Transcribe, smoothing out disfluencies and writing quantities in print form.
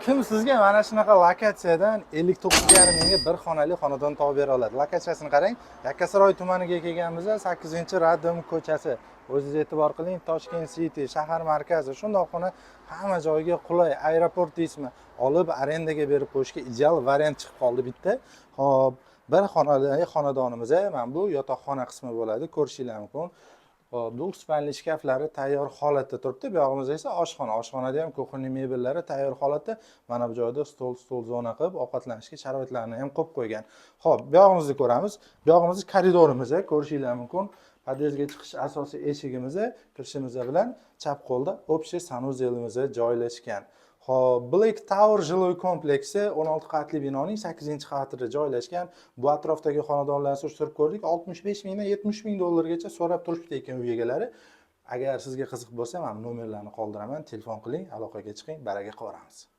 Kim sizga mana shunaqa lokatsiyadan 59,5 mingga bir xonali xonadon topib bera oladi? Lokatsiyasini qarang. Yakkasaroy tumaniga kelganmiz, 8-Radim ko'chasi. O'zingiz e'tibor qiling, Toshkent City shahar markazi. Shundoqqina hamma joyga qulay, aeroport deysizmi, olib arendaga berib qo'yishga ideal variant chiqib qoldi bitta. Xo'p, bir xonali xonadonimiz, mana bu yotoqxona qismi bo'ladi, ko'rishingiz mumkin. Hop, spalni shkaflari tayyor holatda turibdi. Bu yog'imizda esa oshxona. Oshxonada ham kuxonniy mebellari tayyor holatda. Mana bu joyda stol zona qilib, ovqatlanishga sharoitlarni ham qo'yib qo'ygan. Xo'p, bu yog'imizni ko'ramiz. Bu yog'imiz koridorimiz, ko'rishingiz mumkin. Podyezdga chiqish asosiy eshigimiz, kirishimiz bilan chap qo'lda общий sanuzelimiz joylashgan. Xo'p, Black Tower жилой kompleksi 16 qavatli binoning 8-qavatida joylashgan. Bu atrofdagi xonadonlarni surishtirib ko'rdik. 65 mingdan 70 ming dollargacha so'rab turibdi ekan uy egalari. Agar sizga qiziq bo'lsa, men nomerlarni qoldiraman, telefon qiling, aloqaga chiqing, baraka qilamiz.